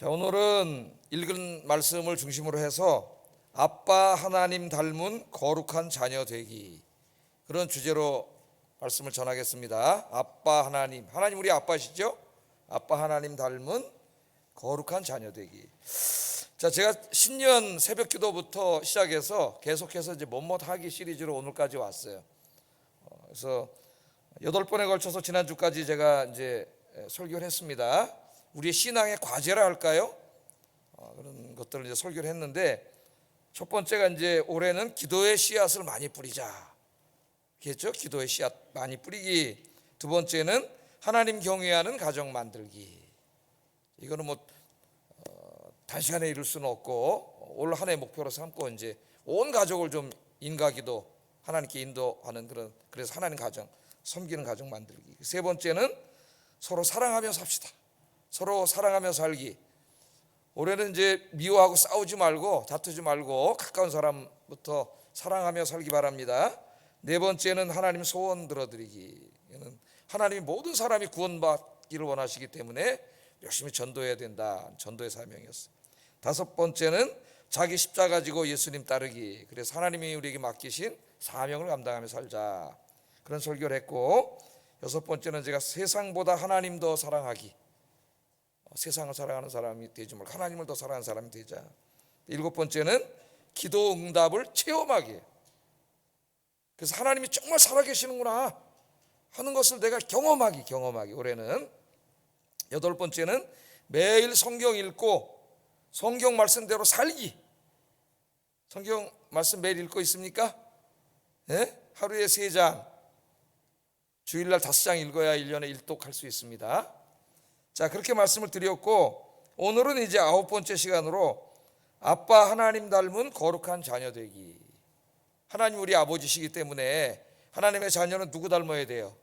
자, 오늘은 읽은 말씀을 중심으로 해서 아빠 하나님 닮은 거룩한 자녀 되기, 그런 주제로 말씀을 전하겠습니다. 아빠 하나님, 하나님 우리 아빠시죠? 아빠 하나님 닮은 거룩한 자녀 되기. 자, 제가 신년 새벽 기도부터 시작해서 계속해서 이제 뭐뭐 하기 시리즈로 오늘까지 왔어요. 그래서 8번에 걸쳐서 지난주까지 제가 이제 설교를 했습니다. 우리의 신앙의 과제라 할까요? 그런 것들을 이제 설교를 했는데, 첫 번째가 이제 올해는 기도의 씨앗을 많이 뿌리자 했죠. 기도의 씨앗 많이 뿌리기. 두 번째는 하나님 경외하는 가정 만들기. 이거는 뭐 단시간에 이룰 수는 없고 올 한 해 목표로 삼고 이제 온 가족을 좀 인가기도 하나님께 인도하는 그래서 하나님 가정 섬기는 가정 만들기. 세 번째는 서로 사랑하며 삽시다. 서로 사랑하며 살기. 올해는 이제 미워하고 싸우지 말고 다투지 말고 가까운 사람부터 사랑하며 살기 바랍니다. 네 번째는 하나님 소원 들어드리기. 이는 하나님이 모든 사람이 구원받기를 원하시기 때문에 열심히 전도해야 된다. 전도의 사명이었어요. 다섯 번째는 자기 십자가 지고 예수님 따르기. 그래서 하나님이 우리에게 맡기신 사명을 감당하며 살자. 그런 설교를 했고, 여섯 번째는 제가 세상보다 하나님 더 사랑하기. 세상을 사랑하는 사람이 되지 말고 하나님을 더 사랑하는 사람이 되자. 일곱 번째는 기도 응답을 체험하기. 그래서 하나님이 정말 살아계시는구나 하는 것을 내가 경험하기. 올해는. 여덟 번째는 매일 성경 읽고 성경 말씀대로 살기. 성경 말씀 매일 읽고 있습니까? 네? 하루에 3장, 주일날 5장 읽어야 1년에 1독할 수 있습니다. 자, 그렇게 말씀을 드렸고, 오늘은 이제 9번째 시간으로 아빠 하나님 닮은 거룩한 자녀 되기. 하나님 우리 아버지시기 때문에 하나님의 자녀는 누구 닮아야 돼요?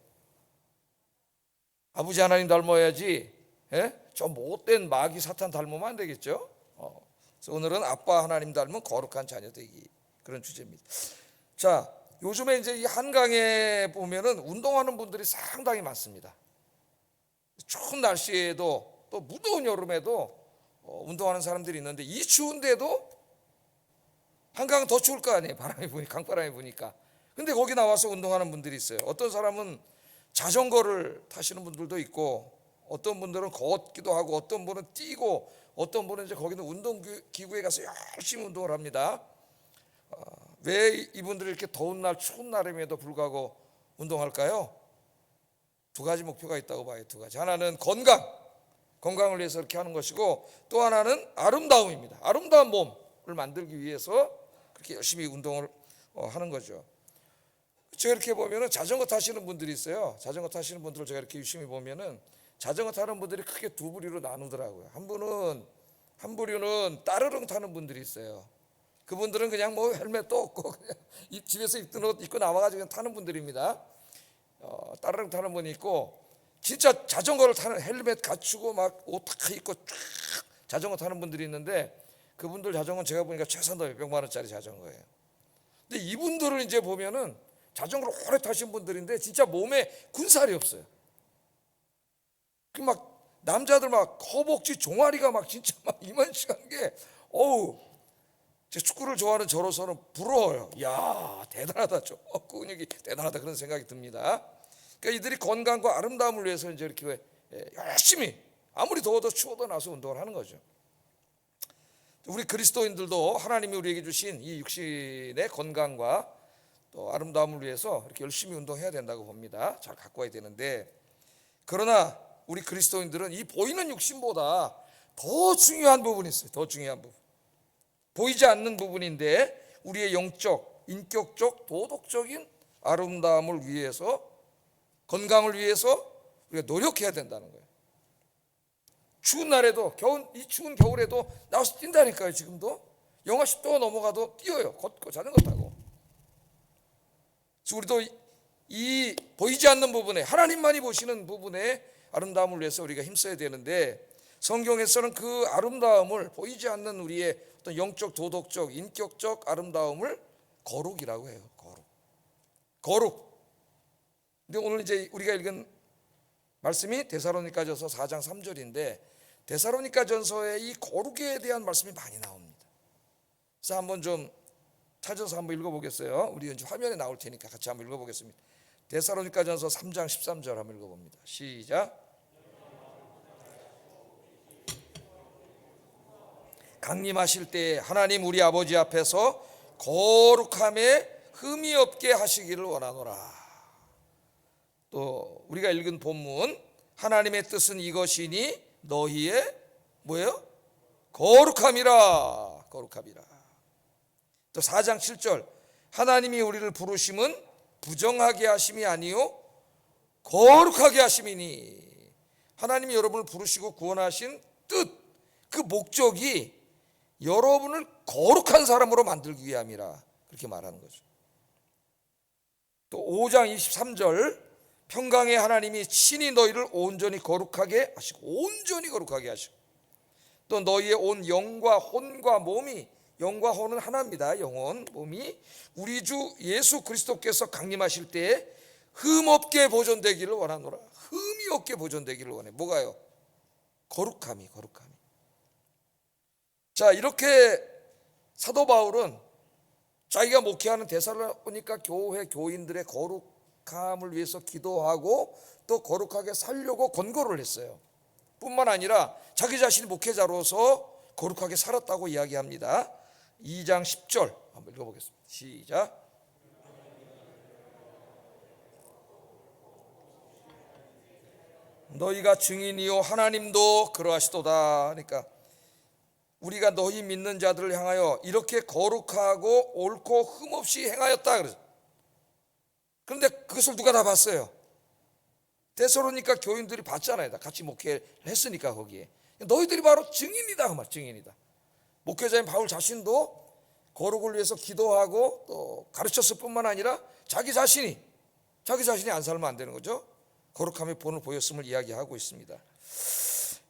아버지 하나님 닮아야지. 저 못된 마귀 사탄 닮으면 안 되겠죠? 그래서 오늘은 아빠 하나님 닮은 거룩한 자녀 되기, 그런 주제입니다. 자, 요즘에 이제 이 한강에 보면은 운동하는 분들이 상당히 많습니다. 추운 날씨에도 또 무더운 여름에도 운동하는 사람들이 있는데, 이 추운데도 한강은 더 추울 거 아니에요. 바람이 부니까, 강바람이 부니까. 근데 거기 나와서 운동하는 분들이 있어요. 어떤 사람은 자전거를 타시는 분들도 있고, 어떤 분들은 걷기도 하고, 어떤 분은 뛰고, 어떤 분은 이제 거기는 운동기구에 가서 열심히 운동을 합니다. 왜 이분들이 이렇게 더운 날, 추운 날임에도 불구하고 운동할까요? 두 가지 목표가 있다고 봐요. 두 가지. 하나는 건강을 위해서 이렇게 하는 것이고, 또 하나는 아름다움입니다. 아름다운 몸을 만들기 위해서 그렇게 열심히 운동을 하는 거죠. 제가 이렇게 보면은 자전거 타시는 분들이 있어요. 자전거 타시는 분들을 제가 이렇게 유심히 보면은 자전거 타는 분들이 크게 두 부류로 나누더라고요. 한 부류는 따르릉 타는 분들이 있어요. 그분들은 그냥 뭐 헬멧도 없고 그냥 집에서 입던 옷 입고 나와가지고 그냥 타는 분들입니다. 따르릉 타는 분이 있고, 진짜 자전거를 타는, 헬멧 갖추고 막 옷 다 입고 쫙 자전거 타는 분들이 있는데, 그분들 자전거는 제가 보니까 최소한 몇백만 원짜리 자전거예요. 근데 이분들을 이제 보면은 자전거를 오래 타신 분들인데 진짜 몸에 군살이 없어요. 그 막 남자들 막 허벅지 종아리가 막 진짜 막 이만씩한 게, 제 축구를 좋아하는 저로서는 부러워요. 야, 대단하다. 저 근육이 대단하다, 그런 생각이 듭니다. 그러니까 이들이 건강과 아름다움을 위해서 이제 이렇게 열심히 아무리 더워도 추워도 나서 운동을 하는 거죠. 우리 그리스도인들도 하나님이 우리에게 주신 이 육신의 건강과 또 아름다움을 위해서 이렇게 열심히 운동해야 된다고 봅니다. 잘 갖고 와야 되는데, 그러나 우리 그리스도인들은 이 보이는 육신보다 더 중요한 부분이 있어요. 더 중요한 부분. 보이지 않는 부분인데, 우리의 영적, 인격적, 도덕적인 아름다움을 위해서, 건강을 위해서 우리가 노력해야 된다는 거예요. 추운 날에도, 이 추운 겨울에도 나와서 뛴다니까요. 지금도 영하 10도가 넘어가도 뛰어요. 걷고 자전거 타고. 그래서 우리도 이 보이지 않는 부분에, 하나님만이 보시는 부분에 아름다움을 위해서 우리가 힘써야 되는데, 성경에서는 그 아름다움을, 보이지 않는 우리의 어떤 영적, 도덕적, 인격적 아름다움을 거룩이라고 해요. 거룩. 근데 오늘 이제 우리가 읽은 말씀이 데살로니가전서 4장 3절인데, 데살로니가전서에 이 거룩에 대한 말씀이 많이 나옵니다. 그래서 한번 좀 찾아서 한번 읽어보겠어요. 우리 이제 화면에 나올 테니까 같이 한번 읽어보겠습니다. 데살로니가전서 3장 13절 한번 읽어봅니다. 시작. 강림하실 때 하나님 우리 아버지 앞에서 거룩함에 흠이 없게 하시기를 원하노라. 또 우리가 읽은 본문, 하나님의 뜻은 이것이니 너희의 뭐예요? 거룩함이라. 거룩함이라. 또 4장 7절, 하나님이 우리를 부르심은 부정하게 하심이 아니요 거룩하게 하심이니. 하나님이 여러분을 부르시고 구원하신 뜻, 그 목적이 여러분을 거룩한 사람으로 만들기 위함이라, 그렇게 말하는 거죠. 또 5장 23절, 평강의 하나님이 친히 너희를 온전히 거룩하게 하시고, 온전히 거룩하게 하시고, 또 너희의 온 영과 혼과 몸이, 영과 혼은 하나입니다. 영혼, 몸이 우리 주 예수 그리스도께서 강림하실 때에 흠없게 보존되기를 원하노라. 흠이 없게 보존되기를 원해. 뭐가요? 거룩함이. 자, 이렇게 사도 바울은 자기가 목회하는 데살로니가 교회 교인들의 거룩함을 위해서 기도하고 또 거룩하게 살려고 권고를 했어요. 뿐만 아니라 자기 자신이 목회자로서 거룩하게 살았다고 이야기합니다. 2장 10절 한번 읽어보겠습니다. 시작. 너희가 증인이요 하나님도 그러하시도다. 그러니까 우리가 너희 믿는 자들을 향하여 이렇게 거룩하고 옳고 흠없이 행하였다. 그런데 그것을 누가 다 봤어요? 데살로니가 교인들이 봤잖아요. 같이 목회를 했으니까 거기에. 너희들이 바로 증인이다. 그 말, 증인이다. 목회자인 바울 자신도 거룩을 위해서 기도하고 또 가르쳤을 뿐만 아니라 자기 자신이 안 살면 안 되는 거죠. 거룩함의 본을 보였음을 이야기하고 있습니다.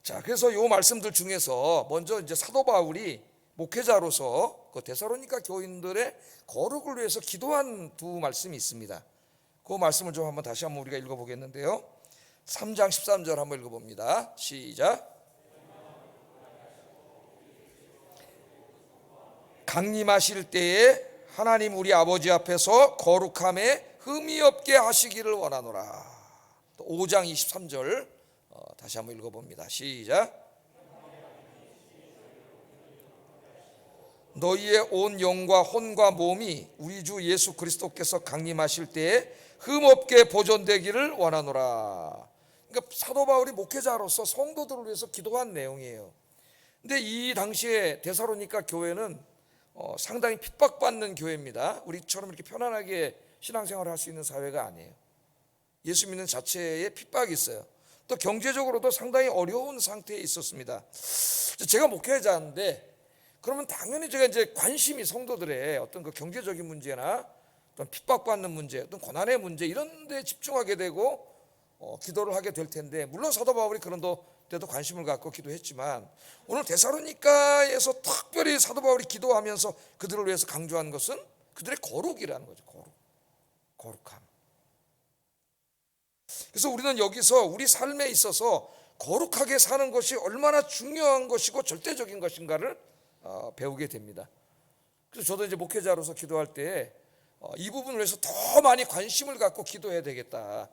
자, 그래서 이 말씀들 중에서 먼저 이제 사도 바울이 목회자로서 그 데살로니가 교인들의 거룩을 위해서 기도한 두 말씀이 있습니다. 그 말씀을 좀 한번 다시 한번 우리가 읽어보겠는데요. 3장 13절 한번 읽어봅니다. 시작. 강림하실 때에 하나님 우리 아버지 앞에서 거룩함에 흠이 없게 하시기를 원하노라. 또 5장 23절 다시 한번 읽어봅니다. 시작. 너희의 온 영과 혼과 몸이 우리 주 예수 그리스도께서 강림하실 때에 흠없게 보존되기를 원하노라. 그러니까 사도 바울이 목회자로서 성도들을 위해서 기도한 내용이에요. 근데 이 당시에 데살로니가 교회는 상당히 핍박받는 교회입니다. 우리처럼 이렇게 편안하게 신앙생활을 할 수 있는 사회가 아니에요. 예수 믿는 자체에 핍박이 있어요. 또 경제적으로도 상당히 어려운 상태에 있었습니다. 제가 목회자인데 그러면 당연히 제가 이제 관심이 성도들의 어떤 그 경제적인 문제나 어떤 핍박받는 문제, 어떤 고난의 문제 이런 데 집중하게 되고 기도를 하게 될 텐데, 물론 사도 바울이 그런 데도 관심을 갖고 기도했지만 오늘 데살로니가에서 특별히 사도 바울이 기도하면서 그들을 위해서 강조한 것은 그들의 거룩이라는 거죠. 거룩함. 그래서 우리는 여기서 우리 삶에 있어서 거룩하게 사는 것이 얼마나 중요한 것이고 절대적인 것인가를 배우게 됩니다. 그래서 저도 이제 목회자로서 기도할 때 이 부분을 위해서 더 많이 관심을 갖고 기도해야 되겠다.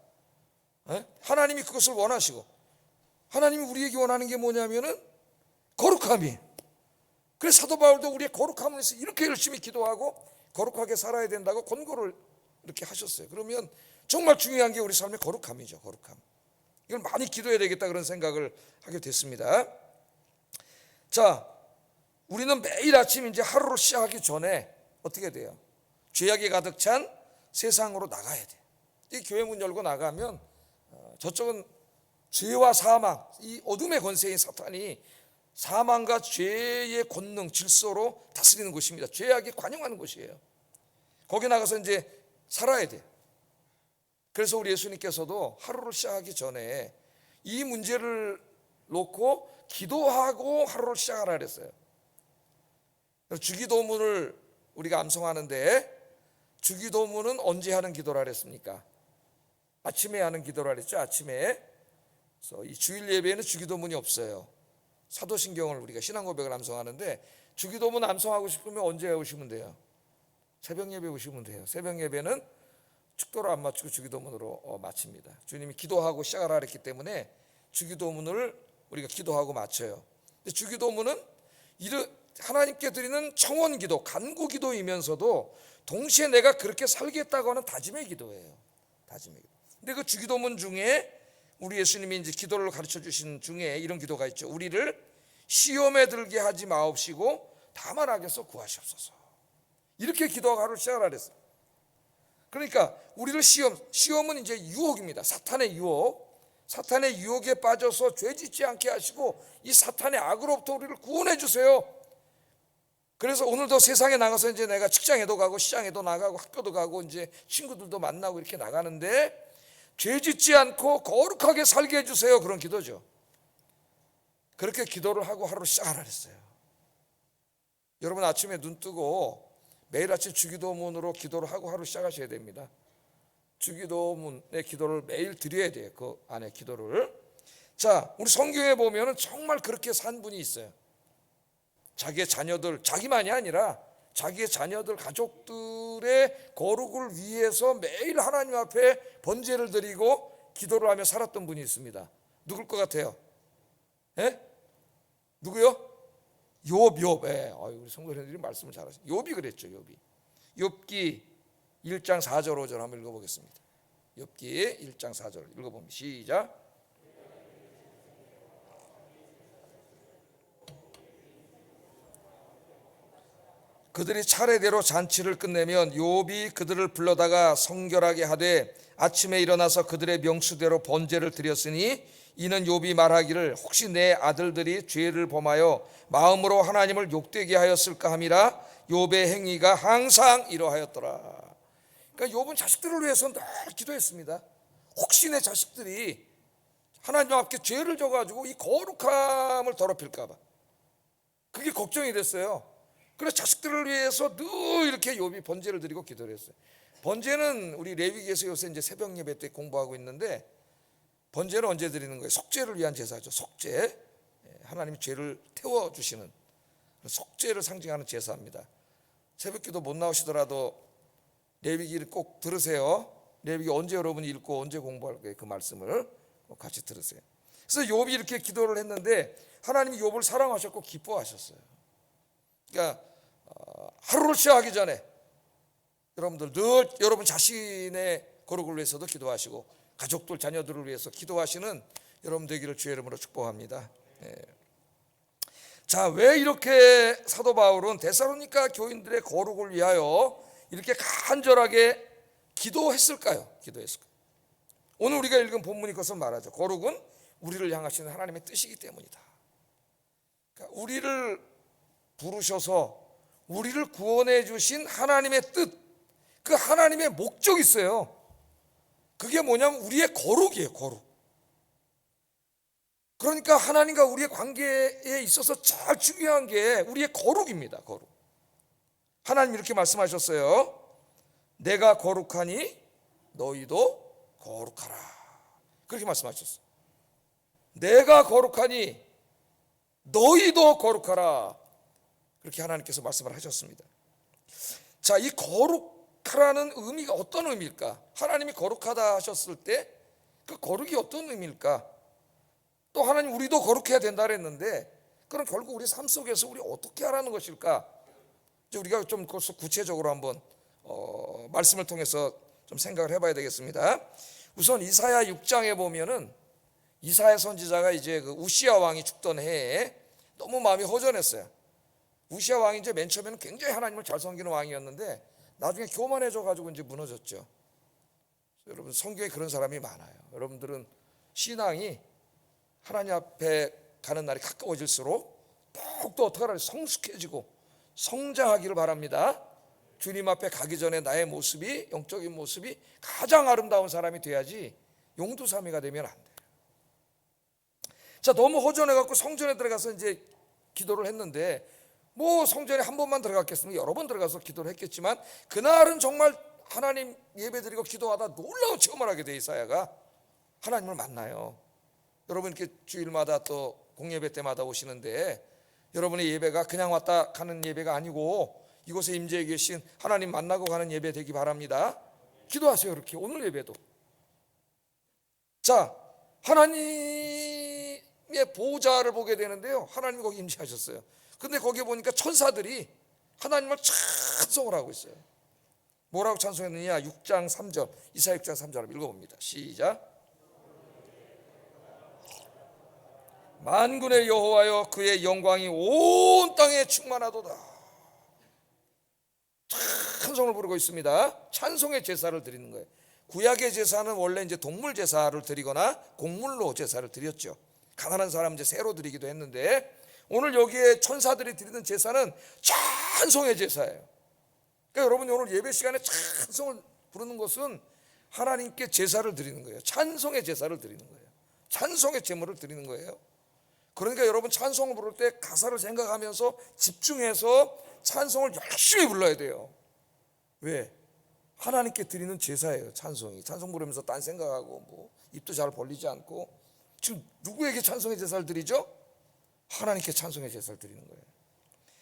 하나님이 그것을 원하시고, 하나님이 우리에게 원하는 게 뭐냐면은 거룩함이에요. 그래서 사도 바울도 우리의 거룩함을 위해서 이렇게 열심히 기도하고 거룩하게 살아야 된다고 권고를 이렇게 하셨어요. 그러면 정말 중요한 게 우리 삶의 거룩함이죠. 거룩함. 이걸 많이 기도해야 되겠다 그런 생각을 하게 됐습니다. 자, 우리는 매일 아침 이제 하루를 시작하기 전에 어떻게 돼요? 죄악이 가득 찬 세상으로 나가야 돼요. 이 교회 문 열고 나가면 저쪽은 죄와 사망, 이 어둠의 권세인 사탄이 사망과 죄의 권능, 질서로 다스리는 곳입니다. 죄악이 관영하는 곳이에요. 거기 나가서 이제 살아야 돼요. 그래서 우리 예수님께서도 하루를 시작하기 전에 이 문제를 놓고 기도하고 하루를 시작하라 그랬어요. 주기도문을 우리가 암송하는데 주기도문은 언제 하는 기도라 그랬습니까? 아침에 하는 기도라 그랬죠. 아침에. 그래서 이 주일 예배에는 주기도문이 없어요. 사도신경을 우리가 신앙 고백을 암송하는데 주기도문 암송하고 싶으면 언제 오시면 돼요? 새벽 예배 오시면 돼요. 새벽 예배는 축도를 안 맞추고 주기도문으로 마칩니다. 주님이 기도하고 시작하라 했기 때문에 주기도문을 우리가 기도하고 마쳐요. 근데 주기도문은 하나님께 드리는 청원기도, 간구기도이면서도 동시에 내가 그렇게 살겠다고 하는 다짐의 기도예요. 다짐의 기도. 근데 그 주기도문 중에 우리 예수님이 이제 기도를 가르쳐 주신 중에 이런 기도가 있죠. 우리를 시험에 들게 하지 마옵시고 다만 악에서 구하시옵소서. 이렇게 기도하고 하루 시작을 하랬어요. 그러니까 우리를 시험은 이제 유혹입니다. 사탄의 유혹에 빠져서 죄 짓지 않게 하시고 이 사탄의 악으로부터 우리를 구원해 주세요. 그래서 오늘도 세상에 나가서 이제 내가 직장에도 가고 시장에도 나가고 학교도 가고 이제 친구들도 만나고 이렇게 나가는데 죄 짓지 않고 거룩하게 살게 해주세요. 그런 기도죠. 그렇게 기도를 하고 하루 시작하라 그랬어요. 여러분 아침에 눈 뜨고 매일 아침 주기도문으로 기도를 하고 하루 시작하셔야 됩니다. 주기도문의 기도를 매일 드려야 돼요. 그 안에 기도를. 자, 우리 성경에 보면은 정말 그렇게 산 분이 있어요. 자기의 자녀들, 자기만이 아니라 자기의 자녀들, 가족들의 거룩을 위해서 매일 하나님 앞에 번제를 드리고 기도를 하며 살았던 분이 있습니다. 누굴 것 같아요? 예? 누구요? 욥. 예. 우리 성도님들이 말씀을 잘하시네. 욥이 그랬죠. 욥기 1장 4절 5절 한번 읽어보겠습니다. 욥기 1장 4절 읽어봅니다. 시작. 그들이 차례대로 잔치를 끝내면 욥이 그들을 불러다가 성결하게 하되 아침에 일어나서 그들의 명수대로 번제를 드렸으니 이는 욥이 말하기를 혹시 내 아들들이 죄를 범하여 마음으로 하나님을 욕되게 하였을까 함이라. 욥의 행위가 항상 이러하였더라. 그러니까 욥은 자식들을 위해서 늘 기도했습니다. 혹시 내 자식들이 하나님 앞에 죄를 져가지고 이 거룩함을 더럽힐까 봐 그게 걱정이 됐어요. 그래서 자식들을 위해서 늘 이렇게 욥이 번제를 드리고 기도를 했어요. 번제는 우리 레위기에서 요새 이제 새벽 예배 때 공부하고 있는데 번제는 언제 드리는 거예요? 속죄를 위한 제사죠. 속죄. 하나님이 죄를 태워주시는 속죄를 상징하는 제사입니다. 새벽기도 못 나오시더라도 레위기를 꼭 들으세요. 레위기 언제 여러분이 읽고 언제 공부할 거예요? 그 말씀을 같이 들으세요. 그래서 욥이 이렇게 기도를 했는데 하나님이 욥을 사랑하셨고 기뻐하셨어요. 그러니까 하루를 시작하기 전에 여러분들 늘 여러분 자신의 거룩을 위해서도 기도하시고 가족들 자녀들을 위해서 기도하시는 여러분 되기를 주의 이름으로 축복합니다. 자, 왜 이렇게 사도 바울은 데살로니가 교인들의 거룩을 위하여 이렇게 간절하게 기도했을까요? 오늘 우리가 읽은 본문이 그것을 말하죠. 거룩은 우리를 향하시는 하나님의 뜻이기 때문이다. 그러니까 우리를 부르셔서 우리를 구원해 주신 하나님의 뜻, 그 하나님의 목적이 있어요. 그게 뭐냐면 우리의 거룩이에요. 거룩. 그러니까 하나님과 우리의 관계에 있어서 제일 중요한 게 우리의 거룩입니다. 거룩. 하나님 이렇게 말씀하셨어요. 내가 거룩하니 너희도 거룩하라. 그렇게 말씀하셨어요. 내가 거룩하니 너희도 거룩하라. 그렇게 하나님께서 말씀을 하셨습니다. 자, 이 거룩하라는 의미가 어떤 의미일까? 하나님이 거룩하다 하셨을 때 그 거룩이 어떤 의미일까? 또 하나님 우리도 거룩해야 된다 그랬는데 그럼 결국 우리 삶 속에서 우리 어떻게 하라는 것일까? 이제 우리가 좀 구체적으로 한번 말씀을 통해서 좀 생각을 해봐야 되겠습니다. 우선 이사야 6장에 보면은 이사야 선지자가 이제 그 우시야 왕이 죽던 해에 너무 마음이 허전했어요. 우시야 왕이 이제 맨 처음에는 굉장히 하나님을 잘 섬기는 왕이었는데 나중에 교만해져 가지고 이제 무너졌죠. 여러분 성경에 그런 사람이 많아요. 여러분들은 신앙이 하나님 앞에 가는 날이 가까워질수록 더욱더 어떻게 하라 성숙해지고 성장하기를 바랍니다. 주님 앞에 가기 전에 나의 모습이 영적인 모습이 가장 아름다운 사람이 돼야지 용두사미가 되면 안 돼요. 자, 너무 허전해갖고 성전에 들어가서 이제 기도를 했는데 뭐 성전에 한 번만 들어갔겠습니까? 여러 번 들어가서 기도를 했겠지만 그날은 정말 하나님 예배드리고 기도하다 놀라운 체험을 하게 돼. 이사야가 하나님을 만나요. 여러분 이렇게 주일마다 또 공예배 때마다 오시는데 여러분의 예배가 그냥 왔다 가는 예배가 아니고 이곳에 임재해 계신 하나님 만나고 가는 예배 되기 바랍니다. 기도하세요. 이렇게 오늘 예배도. 자, 하나님의 보좌를 보게 되는데요, 하나님이 거기 임재하셨어요. 근데 거기에 보니까 천사들이 하나님을 찬송을 하고 있어요. 뭐라고 찬송했느냐? 6장 3절, 이사야 6장 3절 읽어봅니다. 시작. 만군의 여호와여, 그의 영광이 온 땅에 충만하도다. 찬송을 부르고 있습니다. 찬송의 제사를 드리는 거예요. 구약의 제사는 원래 이제 동물 제사를 드리거나 곡물로 제사를 드렸죠. 가난한 사람 이제 새로 드리기도 했는데, 오늘 여기에 천사들이 드리는 제사는 찬송의 제사예요. 그러니까 여러분이 오늘 예배 시간에 찬송을 부르는 것은 하나님께 제사를 드리는 거예요. 찬송의 제사를 드리는 거예요. 찬송의 제물을 드리는 거예요. 그러니까 여러분 찬송을 부를 때 가사를 생각하면서 집중해서 찬송을 열심히 불러야 돼요. 왜? 하나님께 드리는 제사예요. 찬송이. 찬송 부르면서 딴 생각하고 뭐 입도 잘 벌리지 않고. 지금 누구에게 찬송의 제사를 드리죠? 하나님께 찬송의 제사를 드리는 거예요.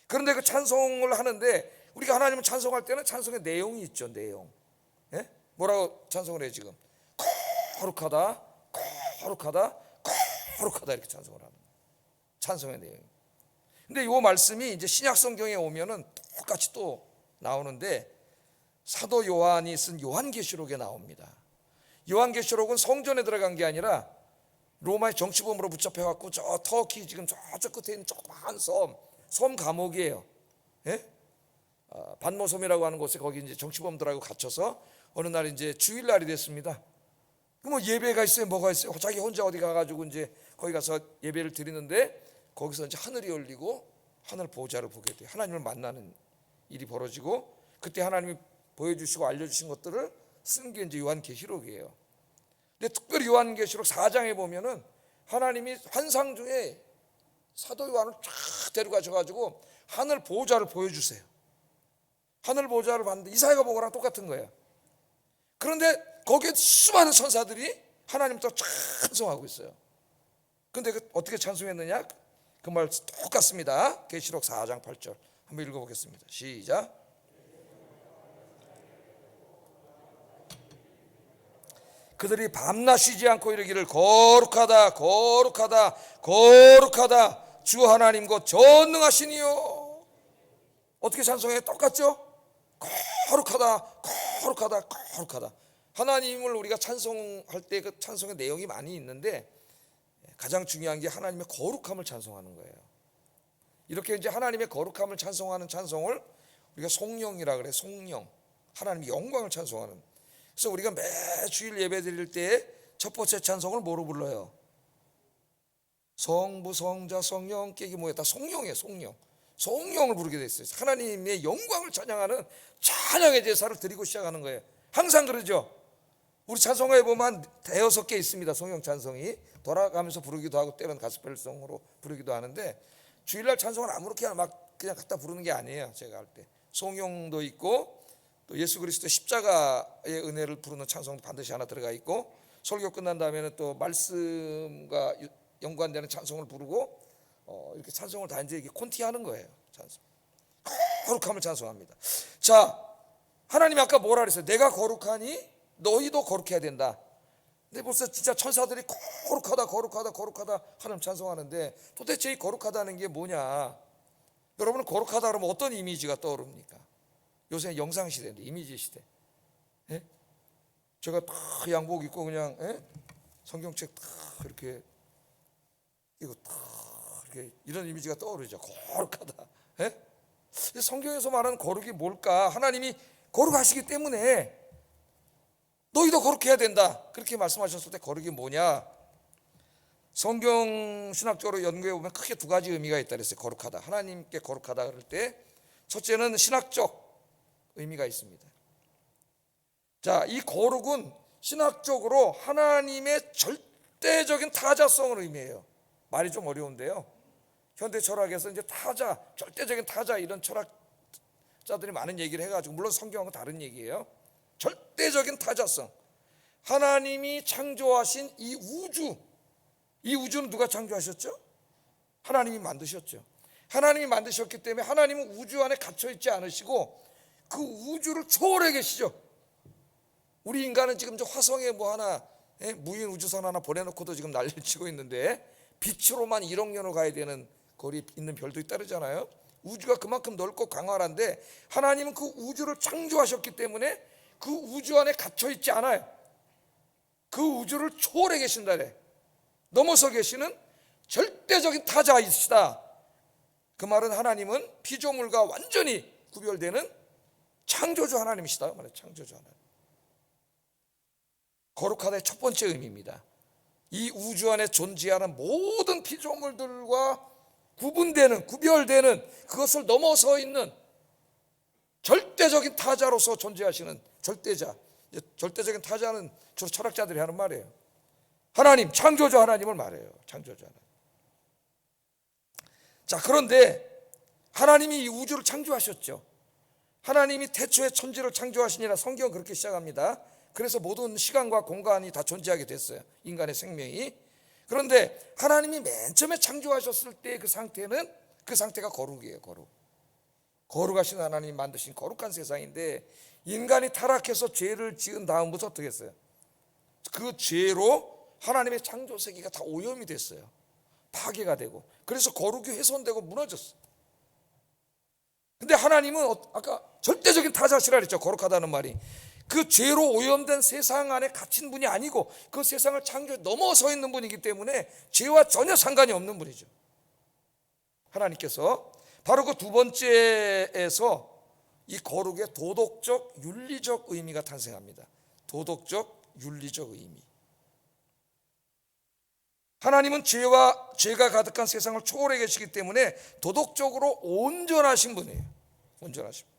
그런데 그 찬송을 하는데 우리가 하나님을 찬송할 때는 찬송의 내용이 있죠. 내용. 예? 뭐라고 찬송을 해요 지금? 거룩하다, 거룩하다, 거룩하다 이렇게 찬송을 합니다. 찬송의 내용. 근데 이 말씀이 이제 신약 성경에 오면은 똑같이 또 나오는데, 사도 요한이 쓴 요한계시록에 나옵니다. 요한계시록은 성전에 들어간 게 아니라 로마의 정치범으로 붙잡혀 갖고 저 터키 지금 저쪽 끝에 있는 조그만 섬 감옥이에요. 예? 반모섬이라고 하는 곳에 거기 이제 정치범들하고 갇혀서 어느 날 이제 주일날이 됐습니다. 뭐 예배가 있어요, 뭐가 있어요? 자기 혼자 어디 가가지고 이제 거기 가서 예배를 드리는데, 거기서 이제 하늘이 열리고 하늘 보좌를 보게 돼요. 하나님을 만나는 일이 벌어지고, 그때 하나님이 보여주시고 알려주신 것들을 쓴 게 이제 요한계시록이에요. 근데 특별히 요한계시록 4장에 보면은 하나님이 환상 중에 사도 요한을 쫙 데려가셔가지고 하늘 보좌를 보여주세요. 하늘 보좌를 봤는데 이사야가 본 거랑 똑같은 거예요. 그런데 거기에 수많은 천사들이 하나님 또 찬송하고 있어요. 근데 어떻게 찬송했느냐? 그 말 똑같습니다. 계시록 4장 8절 한번 읽어보겠습니다. 시작. 그들이 밤낮 쉬지 않고 이르기를 거룩하다, 거룩하다, 거룩하다, 주 하나님 곧 전능하시니요. 어떻게 찬송해? 똑같죠? 거룩하다, 거룩하다, 거룩하다. 하나님을 우리가 찬송할 때 그 찬송의 내용이 많이 있는데, 가장 중요한 게 하나님의 거룩함을 찬송하는 거예요. 이렇게 이제 하나님의 거룩함을 찬송하는 찬송을 우리가 송영이라 그래. 송영. 하나님의 영광을 찬송하는. 그래서 우리가 매 주일 예배 드릴 때 첫 번째 찬송을 뭐로 불러요? 성부, 성자, 성령 깨기 모였다. 송영이에요. 송영. 송영을 부르게 됐어요. 하나님의 영광을 찬양하는 찬양의 제사를 드리고 시작하는 거예요. 항상 그러죠. 우리 찬송가에 보면 대여섯 개 있습니다. 송영 찬송이 돌아가면서 부르기도 하고 때로는 가스펠송으로 부르기도 하는데, 주일날 찬송을 아무렇게나 막 그냥 갖다 부르는 게 아니에요. 제가 할 때 송영도 있고, 또 예수 그리스도 십자가의 은혜를 부르는 찬송도 반드시 하나 들어가 있고, 설교 끝난 다음에는 또 말씀과 연관되는 찬송을 부르고, 이렇게 찬송을 다 이제 콘티하는 거예요. 찬송. 거룩함을 찬송합니다. 자, 하나님이 아까 뭐라 그랬어요? 내가 거룩하니 너희도 거룩해야 된다. 근데 벌써 진짜 천사들이 거룩하다, 거룩하다, 거룩하다 하나님 찬송하는데, 도대체 이 거룩하다는 게 뭐냐? 여러분은 거룩하다 그러면 어떤 이미지가 떠오릅니까? 요새 영상 시대인데, 이미지 시대. 예? 제가 딱 양복 입고 그냥 성경책 딱 이렇게 이거 딱 이렇게 이런 이미지가 떠오르죠. 거룩하다. 예? 성경에서 말하는 거룩이 뭘까? 하나님이 거룩하시기 때문에 너희도 거룩해야 된다. 그렇게 말씀하셨을 때 거룩이 뭐냐? 성경 신학적으로 연구해 보면 크게 두 가지 의미가 있다 그랬어요. 거룩하다. 하나님께 거룩하다 그럴 때 첫째는 신학적 의미가 있습니다. 자, 이 거룩은 신학적으로 하나님의 절대적인 타자성을 의미해요. 말이 좀 어려운데요. 현대 철학에서 이제 타자, 절대적인 타자 이런 철학자들이 많은 얘기를 해가지고, 물론 성경하고 다른 얘기예요. 절대적인 타자성. 하나님이 창조하신 이 우주, 이 우주는 누가 창조하셨죠? 하나님이 만드셨죠. 하나님이 만드셨기 때문에 하나님은 우주 안에 갇혀 있지 않으시고 그 우주를 초월해 계시죠. 우리 인간은 지금 저 화성에 뭐 하나 무인 우주선 하나 보내놓고도 지금 난리를 치고 있는데 빛으로만 1억 년을 가야 되는 거리 있는 별도 있다잖아요. 우주가 그만큼 넓고 광활한데 하나님은 그 우주를 창조하셨기 때문에 그 우주 안에 갇혀 있지 않아요. 그 우주를 초월해 계신다래. 넘어서 계시는 절대적인 타자이시다. 그 말은 하나님은 피조물과 완전히 구별되는 창조주 하나님이시다. 창조주 하나님. 거룩하다의 첫 번째 의미입니다. 이 우주 안에 존재하는 모든 피조물들과 구별되는 그것을 넘어서 있는 절대적인 타자로서 존재하시는 절대자. 절대적인 타자는 주로 철학자들이 하는 말이에요. 하나님, 창조주 하나님을 말해요. 창조주 하나님. 자, 그런데 하나님이 이 우주를 창조하셨죠. 하나님이 태초에 천지를 창조하시니라 성경은 그렇게 시작합니다. 그래서 모든 시간과 공간이 다 존재하게 됐어요. 인간의 생명이. 그런데 하나님이 맨 처음에 창조하셨을 때 그 상태가 거룩이에요. 거룩하신 하나님이 만드신 거룩한 세상인데 인간이 타락해서 죄를 지은 다음부터 어떻게 했어요? 그 죄로 하나님의 창조 세계가 다 오염이 됐어요. 파괴가 되고. 그래서 거룩이 훼손되고 무너졌어요. 근데 하나님은 아까 절대적인 타자시라 그랬죠. 거룩하다는 말이. 그 죄로 오염된 세상 안에 갇힌 분이 아니고 그 세상을 창조해 넘어서 있는 분이기 때문에 죄와 전혀 상관이 없는 분이죠. 하나님께서 바로 그 두 번째에서 이 거룩의 도덕적, 윤리적 의미가 탄생합니다. 도덕적, 윤리적 의미. 하나님은 죄가 가득한 세상을 초월해 계시기 때문에 도덕적으로 온전하신 분이에요. 온전하신 분.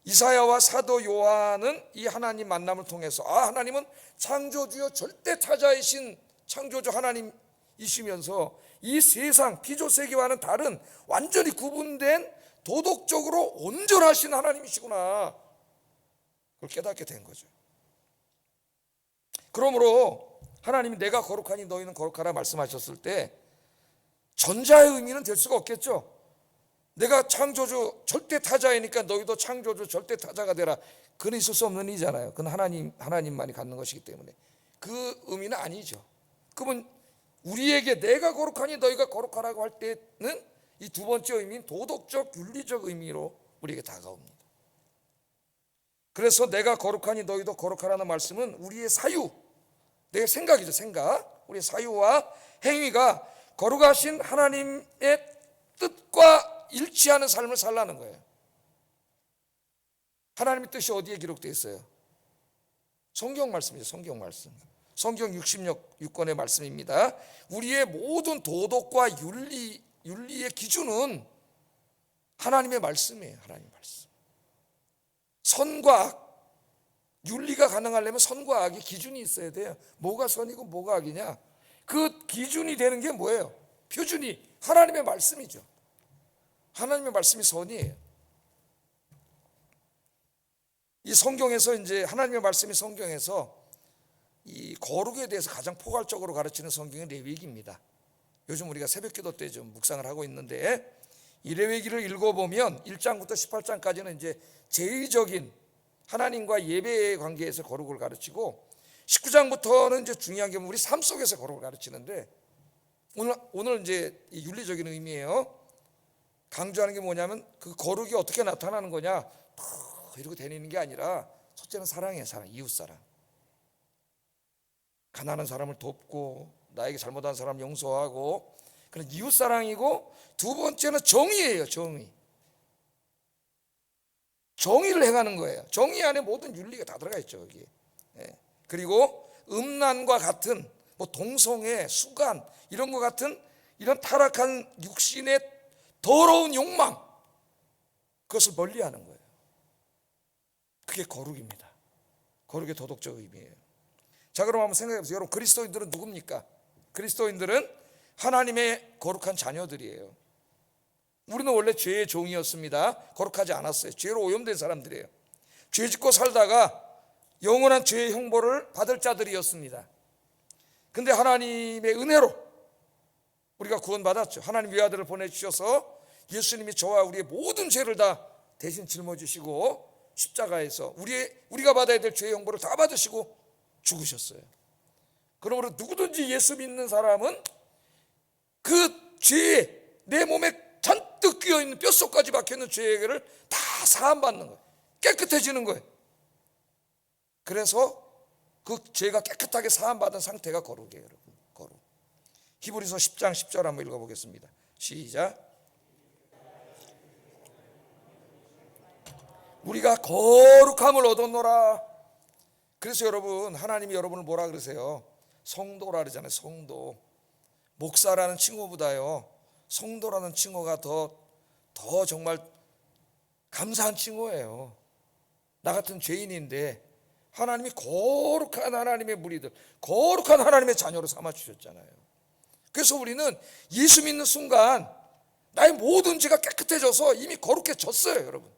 이사야와 사도 요한은 이 하나님 만남을 통해서 하나님은 창조주여 절대 타자이신 창조주 하나님이시면서 이 세상 피조세계와는 다른 완전히 구분된 도덕적으로 온전하신 하나님이시구나, 그걸 깨닫게 된 거죠. 그러므로 하나님이 내가 거룩하니 너희는 거룩하라 말씀하셨을 때 전자의 의미는 될 수가 없겠죠. 내가 창조주 절대 타자이니까 너희도 창조주 절대 타자가 되라. 그건 있을 수 없는 일이잖아요. 그건 하나님만이 갖는 것이기 때문에 그 의미는 아니죠. 그러면 우리에게 내가 거룩하니 너희가 거룩하라고 할 때는 이 두 번째 의미인 도덕적 윤리적 의미로 우리에게 다가옵니다. 그래서 내가 거룩하니 너희도 거룩하라는 말씀은 우리의 사유, 내 생각이죠. 생각. 우리의 사유와 행위가 거룩하신 하나님의 뜻과 일치하는 삶을 살라는 거예요. 하나님의 뜻이 어디에 기록되어 있어요? 성경 말씀이죠. 성경 말씀. 성경 66권의 말씀입니다. 우리의 모든 도덕과 윤리의 기준은 하나님의 말씀이에요. 하나님의 말씀. 선과 악, 윤리가 가능하려면 선과 악의 기준이 있어야 돼요. 뭐가 선이고 뭐가 악이냐, 그 기준이 되는 게 뭐예요? 표준이 하나님의 말씀이죠. 하나님의 말씀이 선이에요. 이 성경에서 이제 하나님의 말씀이 성경에서 이 거룩에 대해서 가장 포괄적으로 가르치는 성경은 레위기입니다. 요즘 우리가 새벽기도 때 좀 묵상을 하고 있는데 이 레위기를 읽어보면 1장부터 18장까지는 이제 제의적인 하나님과 예배의 관계에서 거룩을 가르치고 19장부터는 이제 중요한 게 우리 삶 속에서 거룩을 가르치는데 오늘 이제 이 윤리적인 의미예요. 강조하는 게 뭐냐면 그 거룩이 어떻게 나타나는 거냐, 이러고 다니는 게 아니라 첫째는 사랑이에요. 사랑, 이웃사랑. 가난한 사람을 돕고 나에게 잘못한 사람 용서하고 그런 이웃사랑이고, 두 번째는 정의예요. 정의를 행하는 거예요. 정의 안에 모든 윤리가 다 들어가 있죠. 여기. 그리고 음란과 같은 뭐 동성애, 수간 이런 것 같은 이런 타락한 육신의 더러운 욕망, 그것을 멀리하는 거예요. 그게 거룩입니다. 거룩의 도덕적 의미예요. 자, 그럼 한번 생각해 보세요. 여러분, 그리스도인들은 누굽니까? 그리스도인들은 하나님의 거룩한 자녀들이에요. 우리는 원래 죄의 종이었습니다. 거룩하지 않았어요. 죄로 오염된 사람들이에요. 죄 짓고 살다가 영원한 죄의 형벌을 받을 자들이었습니다. 근데 하나님의 은혜로 우리가 구원받았죠. 하나님 외아들을 보내주셔서 예수님이 저와 우리의 모든 죄를 다 대신 짊어지시고 십자가에서 우리가 받아야 될 죄의 형벌을 다 받으시고 죽으셨어요. 그러므로 누구든지 예수 믿는 사람은 그 죄에 내 몸에 잔뜩 끼어있는 뼛속까지 박혀있는 죄를 다 사함받는 거예요. 깨끗해지는 거예요. 그래서 그 죄가 깨끗하게 사함받은 상태가 거룩이에요. 여러분, 거룩. 히브리서 10장 10절 한번 읽어보겠습니다. 시작. 우리가 거룩함을 얻었노라. 그래서 여러분, 하나님이 여러분을 뭐라 그러세요? 성도라 그러잖아요. 성도. 목사라는 칭호보다요, 성도라는 칭호가 더 정말 감사한 칭호예요. 나 같은 죄인인데 하나님이 거룩한 하나님의 무리들, 거룩한 하나님의 자녀로 삼아주셨잖아요. 그래서 우리는 예수 믿는 순간 나의 모든 죄가 깨끗해져서 이미 거룩해졌어요. 여러분,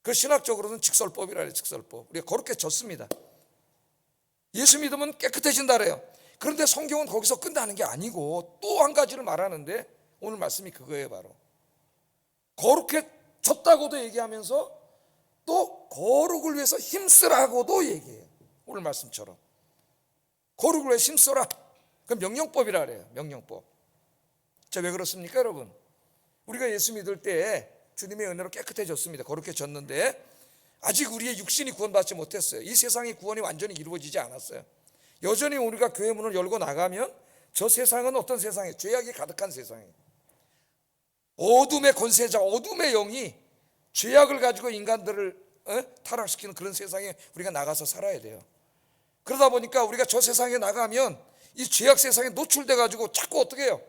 그 신학적으로는 직설법이라 해요. 직설법. 우리가 거룩해졌습니다. 예수 믿으면 깨끗해진다 그래요. 그런데 성경은 거기서 끝나는 게 아니고 또 한 가지를 말하는데, 오늘 말씀이 그거예요. 바로 거룩해졌다고도 얘기하면서 또 거룩을 위해서 힘쓰라고도 얘기해요. 오늘 말씀처럼 거룩을 위해서 힘써라. 그럼 명령법이라 그래요. 명령법. 자, 왜 그렇습니까 여러분? 우리가 예수 믿을 때 주님의 은혜로 깨끗해졌습니다. 거룩해졌는데 아직 우리의 육신이 구원받지 못했어요. 이 세상의 구원이 완전히 이루어지지 않았어요. 여전히 우리가 교회 문을 열고 나가면 저 세상은 어떤 세상이에요? 죄악이 가득한 세상이에요. 어둠의 권세자, 어둠의 영이 죄악을 가지고 인간들을 타락시키는 그런 세상에 우리가 나가서 살아야 돼요. 그러다 보니까 우리가 저 세상에 나가면 이 죄악 세상에 노출돼 가지고 자꾸 어떻게 해요?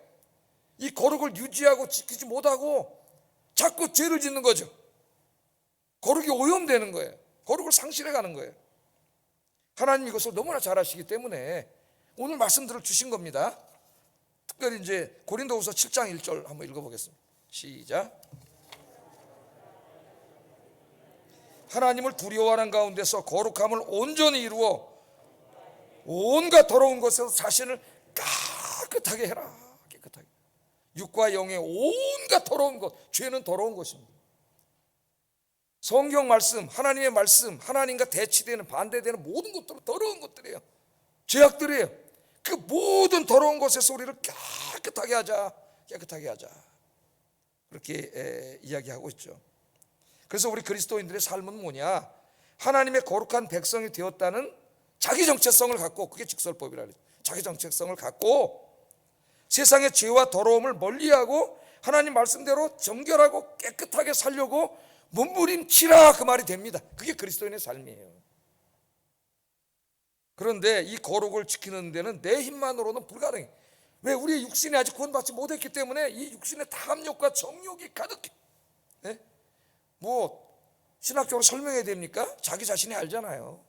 이 거룩을 유지하고 지키지 못하고 자꾸 죄를 짓는 거죠. 거룩이 오염되는 거예요. 거룩을 상실해 가는 거예요. 하나님 이것을 너무나 잘 아시기 때문에 오늘 말씀들을 주신 겁니다. 특별히 이제 고린도후서 7장 1절 한번 읽어보겠습니다. 시작. 하나님을 두려워하는 가운데서 거룩함을 온전히 이루어 온갖 더러운 것에서 자신을 깨끗하게 해라. 깨끗하게. 육과 영의 온갖 더러운 것, 죄는 더러운 것입니다. 성경 말씀, 하나님의 말씀, 하나님과 대치되는, 반대되는 모든 것들은 더러운 것들이에요. 죄악들이에요. 그 모든 더러운 것에서 우리를 깨끗하게 하자. 깨끗하게 하자. 그렇게 이야기하고 있죠. 그래서 우리 그리스도인들의 삶은 뭐냐? 하나님의 거룩한 백성이 되었다는 자기 정체성을 갖고, 그게 직설법이라 그래요. 자기 정체성을 갖고 세상의 죄와 더러움을 멀리하고 하나님 말씀대로 정결하고 깨끗하게 살려고 몸부림치라, 그 말이 됩니다. 그게 그리스도인의 삶이에요. 그런데 이 거룩을 지키는 데는 내 힘만으로는 불가능해. 왜? 우리의 육신이 아직 구원받지 못했기 때문에 이 육신의 탐욕과 정욕이 가득해. 네? 뭐 신학적으로 설명해야 됩니까? 자기 자신이 알잖아요.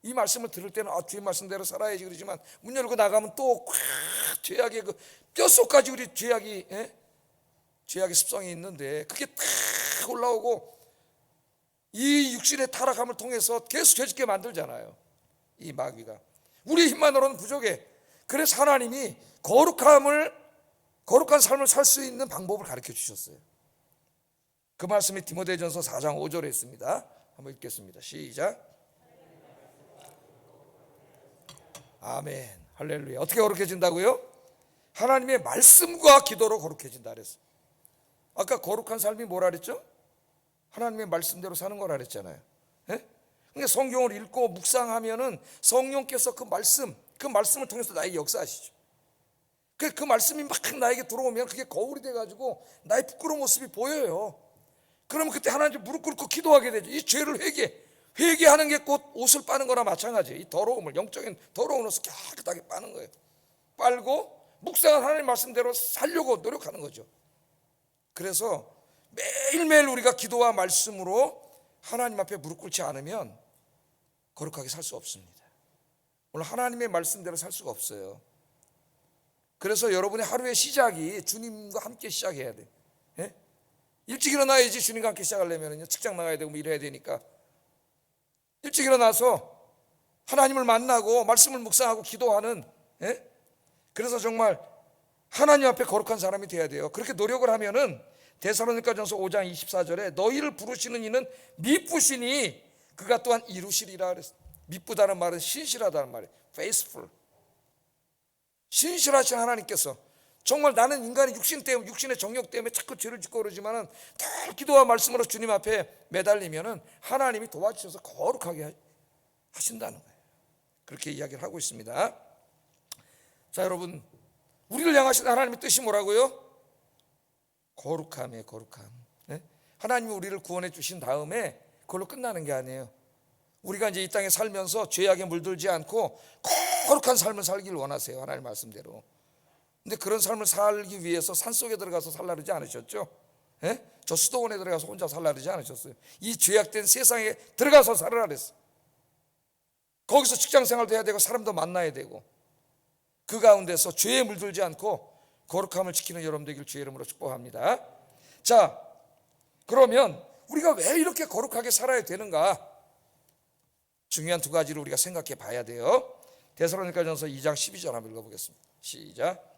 이 말씀을 들을 때는 주의 말씀대로 살아야지 그러지만 문 열고 나가면 또 죄악의 그 뼛속까지 우리 죄악이 습성이 있는데 그게 탁 올라오고 이 육신의 타락함을 통해서 계속 죄짓게 만들잖아요. 이 마귀가 우리의 힘만으로는 부족해. 그래서 하나님이 거룩한 삶을 살 수 있는 방법을 가르쳐 주셨어요. 그 말씀이 디모데전서 4장 5절에 있습니다. 한번 읽겠습니다. 시작. 아멘. 할렐루야. 어떻게 거룩해진다고요? 하나님의 말씀과 기도로 거룩해진다 그랬어요. 아까 거룩한 삶이 뭐라 그랬죠? 하나님의 말씀대로 사는 거라 그랬잖아요. 예? 그러니까 성경을 읽고 묵상하면은 성령께서 그 말씀을 통해서 나에게 역사하시죠. 그 말씀이 막 나에게 들어오면 그게 거울이 돼가지고 나의 부끄러운 모습이 보여요. 그러면 그때 하나님 무릎 꿇고 기도하게 되죠. 이 죄를 회개하는 게 곧 옷을 빠는 거나 마찬가지예요. 이 더러움을, 영적인 더러운 옷을 깨끗하게 빠는 거예요. 빨고 묵상한 하나님 말씀대로 살려고 노력하는 거죠. 그래서 매일매일 우리가 기도와 말씀으로 하나님 앞에 무릎 꿇지 않으면 거룩하게 살 수 없습니다. 오늘 하나님의 말씀대로 살 수가 없어요. 그래서 여러분의 하루의 시작이 주님과 함께 시작해야 돼요. 예? 일찍 일어나야지. 주님과 함께 시작하려면 직장 나가야 되고 일해야 되니까 일찍 일어나서 하나님을 만나고 말씀을 묵상하고 기도하는 예? 그래서 정말 하나님 앞에 거룩한 사람이 돼야 돼요. 그렇게 노력을 하면은 데살로니가전서 5장 24절에 너희를 부르시는 이는 미쁘시니 그가 또한 이루시리라 그랬어요. 미쁘다는 말은 신실하다는 말이에요. faithful. 신실하신 하나님께서 정말 나는 인간의 육신 때문에, 육신의 정욕 때문에 자꾸 죄를 짓고 그러지만은 늘 기도와 말씀으로 주님 앞에 매달리면은 하나님이 도와주셔서 거룩하게 하신다는 거예요. 그렇게 이야기를 하고 있습니다. 자, 여러분, 우리를 향하신 하나님의 뜻이 뭐라고요? 거룩함이에요. 거룩함. 네? 하나님이 우리를 구원해 주신 다음에 그걸로 끝나는 게 아니에요. 우리가 이제 이 땅에 살면서 죄악에 물들지 않고 거룩한 삶을 살기를 원하세요. 하나님 말씀대로. 근데 그런 삶을 살기 위해서 산속에 들어가서 살라 그러지 않으셨죠? 예? 저 수도원에 들어가서 혼자 살라 그러지 않으셨어요? 이 죄악된 세상에 들어가서 살으라 그랬어요. 거기서 직장생활도 해야 되고 사람도 만나야 되고 그 가운데서 죄에 물들지 않고 거룩함을 지키는 여러분 되길 주의 이름으로 축복합니다. 자, 그러면 우리가 왜 이렇게 거룩하게 살아야 되는가? 중요한 두 가지를 우리가 생각해 봐야 돼요. 데살로니가전서 2장 12절 한번 읽어보겠습니다. 시작.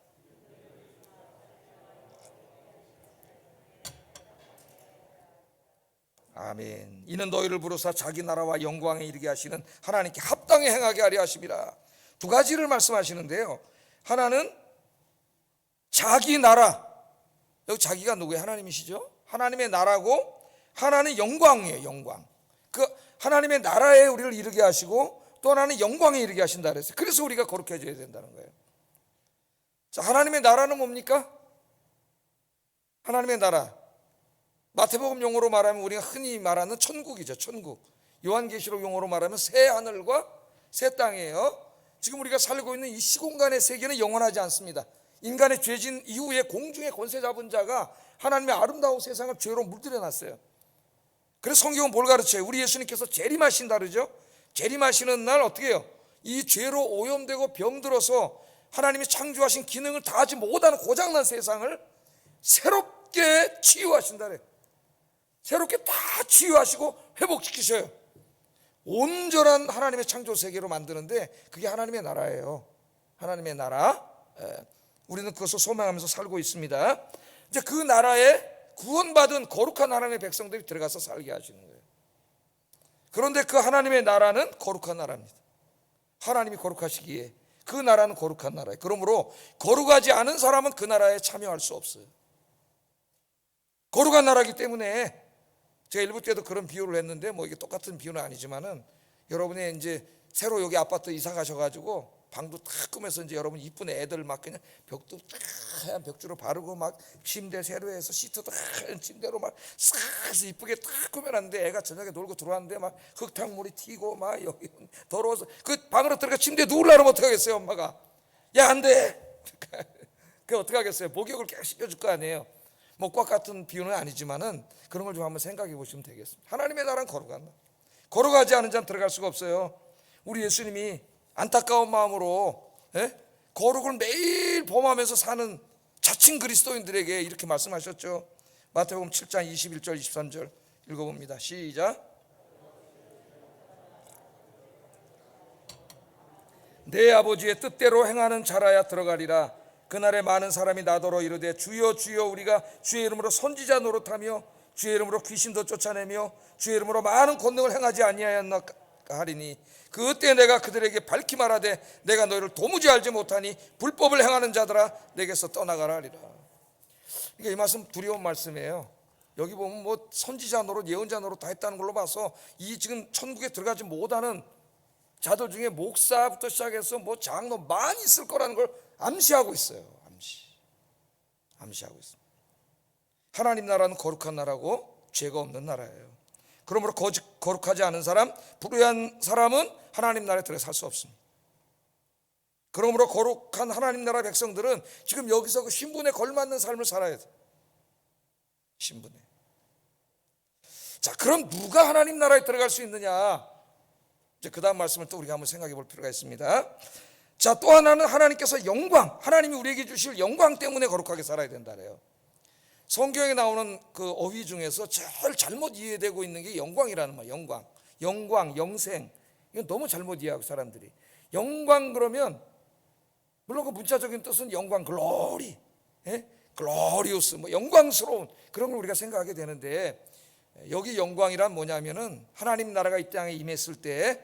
아멘. 이는 너희를 부르사 자기 나라와 영광에 이르게 하시는 하나님께 합당히 행하게 하려 하심이라. 두 가지를 말씀하시는데요. 하나는 자기 나라. 여기 자기가 누구예요? 하나님이시죠? 하나님의 나라고 하나는 영광이에요. 영광. 그 하나님의 나라에 우리를 이르게 하시고 또 하나는 영광에 이르게 하신다 그랬어요. 그래서 우리가 거룩해져야 된다는 거예요. 자, 하나님의 나라는 뭡니까? 하나님의 나라. 마태복음 용어로 말하면 우리가 흔히 말하는 천국이죠. 천국. 요한계시록 용어로 말하면 새 하늘과 새 땅이에요. 지금 우리가 살고 있는 이 시공간의 세계는 영원하지 않습니다. 인간의 죄진 이후에 공중의 권세 잡은 자가 하나님의 아름다운 세상을 죄로 물들여놨어요. 그래서 성경은 뭘 가르쳐요? 우리 예수님께서 재림하신다 그러죠. 재림하시는 날 어떻게 해요? 이 죄로 오염되고 병들어서 하나님이 창조하신 기능을 다하지 못하는 고장난 세상을 새롭게 치유하신다 그래요. 새롭게 다 치유하시고 회복시키셔요. 온전한 하나님의 창조 세계로 만드는데 그게 하나님의 나라예요. 하나님의 나라. 우리는 그것을 소망하면서 살고 있습니다. 이제 그 나라에 구원받은 거룩한 하나님의 백성들이 들어가서 살게 하시는 거예요. 그런데 그 하나님의 나라는 거룩한 나라입니다. 하나님이 거룩하시기에 그 나라는 거룩한 나라예요. 그러므로 거룩하지 않은 사람은 그 나라에 참여할 수 없어요. 거룩한 나라이기 때문에 제가 일부 때도 그런 비유를 했는데 뭐 이게 똑같은 비유는 아니지만은 여러분이 이제 새로 여기 아파트 이사 가셔가지고 방도 탁 꾸며서 이제 여러분 이쁜 애들 막 그냥 벽도 딱 하얀 벽주로 바르고 막 침대 새로 해서 시트도 하얀 침대로 막 싹 이쁘게 딱 꾸며놨는데 애가 저녁에 놀고 들어왔는데 막 흙탕물이 튀고 막 여기 더러워서 그 방으로 들어가 침대에 누우려면 어떡하겠어요? 엄마가 야 안 돼. 그 어떡하겠어요? 목욕을 계속 시켜줄 거 아니에요. 목과 같은 비유는 아니지만은 그런 걸 좀 한번 생각해 보시면 되겠습니다. 하나님의 나라는 거룩한 나라. 거룩하지 않은 자는 들어갈 수가 없어요. 우리 예수님이 안타까운 마음으로 거룩을 매일 범하면서 사는 자칭 그리스도인들에게 이렇게 말씀하셨죠. 마태복음 7장 21절 23절 읽어봅니다. 시작. 내 아버지의 뜻대로 행하는 자라야 들어가리라. 그날에 많은 사람이 나더러 이르되 주여 주여 우리가 주의 이름으로 선지자 노릇하며 주의 이름으로 귀신도 쫓아내며 주의 이름으로 많은 권능을 행하지 아니하였나 하리니 그때 내가 그들에게 밝히 말하되 내가 너희를 도무지 알지 못하니 불법을 행하는 자들아 내게서 떠나가라 하리라. 그러니까 이 말씀 두려운 말씀이에요. 여기 보면 뭐 선지자 노릇 예언자 노릇 다 했다는 걸로 봐서 이 지금 천국에 들어가지 못하는 자들 중에 목사부터 시작해서 뭐 장로 많이 있을 거라는 걸 암시하고 있어요. 암시하고 있습니다. 하나님 나라는 거룩한 나라고 죄가 없는 나라예요. 그러므로 거룩하지 않은 사람, 불의한 사람은 하나님 나라에 들어 살 수 없습니다. 그러므로 거룩한 하나님 나라 백성들은 지금 여기서 그 신분에 걸맞는 삶을 살아야 돼요. 신분에. 자, 그럼 누가 하나님 나라에 들어갈 수 있느냐? 이제 그 다음 말씀을 또 우리가 한번 생각해 볼 필요가 있습니다. 자, 또 하나는 하나님께서 영광, 하나님이 우리에게 주실 영광 때문에 거룩하게 살아야 된다래요. 성경에 나오는 그 어휘 중에서 제일 잘못 이해되고 있는 게 영광이라는 말. 영광, 영생. 이건 너무 잘못 이해하고 사람들이 영광 그러면 물론 그 문자적인 뜻은 영광, 글로리, 글로리우스, 뭐 영광스러운 그런 걸 우리가 생각하게 되는데, 여기 영광이란 뭐냐면은 하나님 나라가 이 땅에 임했을 때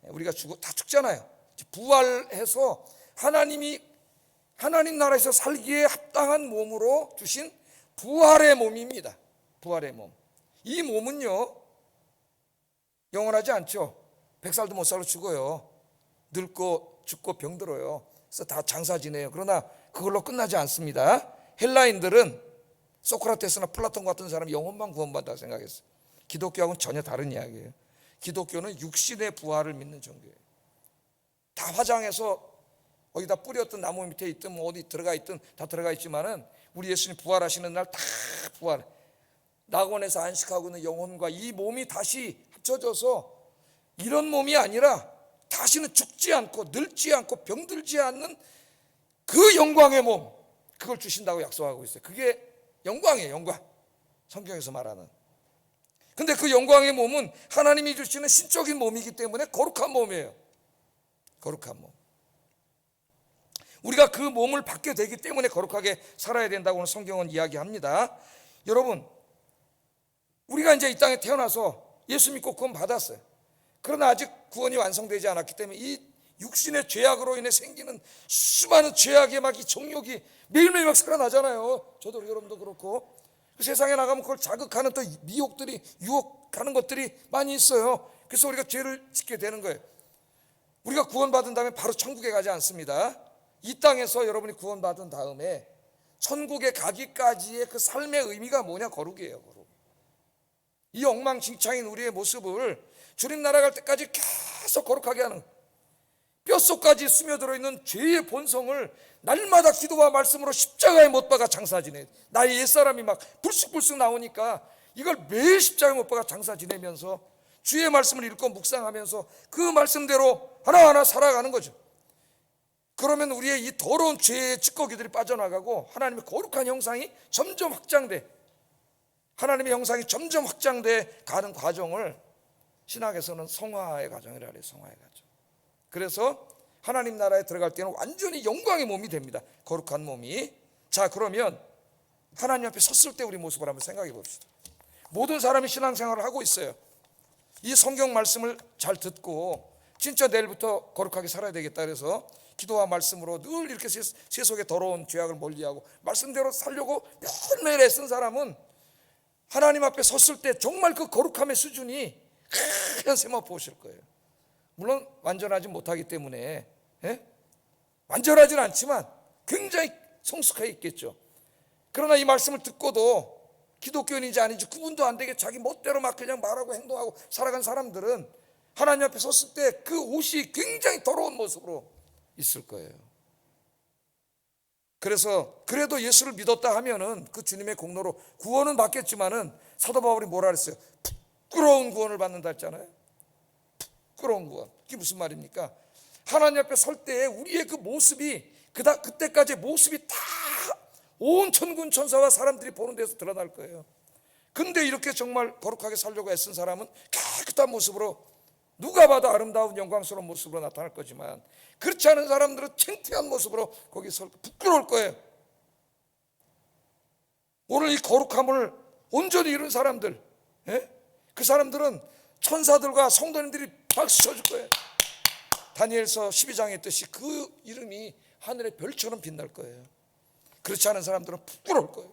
우리가 다 죽잖아요. 부활해서 하나님 나라에서 살기에 합당한 몸으로 주신 부활의 몸입니다. 부활의 몸. 이 몸은요 영원하지 않죠. 100살도 못 살고 죽어요. 늙고 죽고 병들어요. 그래서 다 장사 지내요. 그러나 그걸로 끝나지 않습니다. 헬라인들은 소크라테스나 플라톤 같은 사람이 영혼만 구원받는다고 생각했어요. 기독교하고는 전혀 다른 이야기예요. 기독교는 육신의 부활을 믿는 종교예요. 다 화장해서 어디다 뿌렸든 나무 밑에 있든 뭐 어디 들어가 있든 다 들어가 있지만은 우리 예수님 부활하시는 날 다 부활. 낙원에서 안식하고 있는 영혼과 이 몸이 다시 합쳐져서 이런 몸이 아니라 다시는 죽지 않고 늙지 않고 병들지 않는 그 영광의 몸, 그걸 주신다고 약속하고 있어요. 그게 영광이에요. 영광. 성경에서 말하는. 근데 그 영광의 몸은 하나님이 주시는 신적인 몸이기 때문에 거룩한 몸이에요. 거룩한 몸. 우리가 그 몸을 받게 되기 때문에 거룩하게 살아야 된다고 성경은 이야기합니다. 여러분, 우리가 이제 이 땅에 태어나서 예수 믿고 구원 받았어요. 그러나 아직 구원이 완성되지 않았기 때문에 이 육신의 죄악으로 인해 생기는 수많은 죄악의 막 이 정욕이 매일매일 막 살아나잖아요. 저도 여러분도 그렇고. 세상에 나가면 그걸 자극하는 또 미혹들이, 유혹하는 것들이 많이 있어요. 그래서 우리가 죄를 짓게 되는 거예요. 우리가 구원받은 다음에 바로 천국에 가지 않습니다. 이 땅에서 여러분이 구원받은 다음에 천국에 가기까지의 그 삶의 의미가 뭐냐? 거룩이에요. 거룩. 이 엉망진창인 우리의 모습을 주님 나라 갈 때까지 계속 거룩하게 하는, 뼛속까지 스며들어 있는 죄의 본성을 날마다 기도와 말씀으로 십자가에 못 박아 장사 지내. 나의 옛사람이 막 불쑥불쑥 나오니까 이걸 매일 십자가에 못 박아 장사 지내면서 주의 말씀을 읽고 묵상하면서 그 말씀대로 하나하나 살아가는 거죠. 그러면 우리의 이 더러운 죄의 찌꺼기들이 빠져나가고 하나님의 거룩한 형상이 점점 확장돼, 하나님의 형상이 점점 확장돼 가는 과정을 신학에서는 성화의 과정이라고 해요. 성화의 과정. 그래서 하나님 나라에 들어갈 때는 완전히 영광의 몸이 됩니다. 거룩한 몸이. 자, 그러면 하나님 앞에 섰을 때 우리 모습을 한번 생각해 봅시다. 모든 사람이 신앙생활을 하고 있어요. 이 성경 말씀을 잘 듣고 진짜 내일부터 거룩하게 살아야 되겠다 그래서 기도와 말씀으로 늘 이렇게 세속의 더러운 죄악을 멀리하고 말씀대로 살려고 매일매일 애쓴 사람은 하나님 앞에 섰을 때 정말 그 거룩함의 수준이 하얀 세마포 오실 거예요. 물론 완전하지 못하기 때문에 완전하진 않지만 굉장히 성숙해 있겠죠. 그러나 이 말씀을 듣고도 기독교인인지 아닌지 구분도 안 되게 자기 멋대로 막 그냥 말하고 행동하고 살아간 사람들은 하나님 앞에 섰을 때 그 옷이 굉장히 더러운 모습으로 있을 거예요. 그래서 그래도 예수를 믿었다 하면은 그 주님의 공로로 구원은 받겠지만은 사도 바울이 뭐라 그랬어요? 부끄러운 구원을 받는다 했잖아요. 부끄러운 구원. 그게 무슨 말입니까? 하나님 앞에 설 때에 우리의 그 모습이 그때까지의 모습이 다 온 천군 천사와 사람들이 보는 데서 드러날 거예요. 근데 이렇게 정말 거룩하게 살려고 애쓴 사람은 깨끗한 모습으로 누가 봐도 아름다운 영광스러운 모습으로 나타날 거지만 그렇지 않은 사람들은 창피한 모습으로 거기 설 부끄러울 거예요. 오늘 이 거룩함을 온전히 이룬 사람들, 그 사람들은 천사들과 성도님들이 박수 쳐줄 거예요. 다니엘서 12장에 했듯이 그 이름이 하늘의 별처럼 빛날 거예요. 그렇지 않은 사람들은 부끄러울 거예요.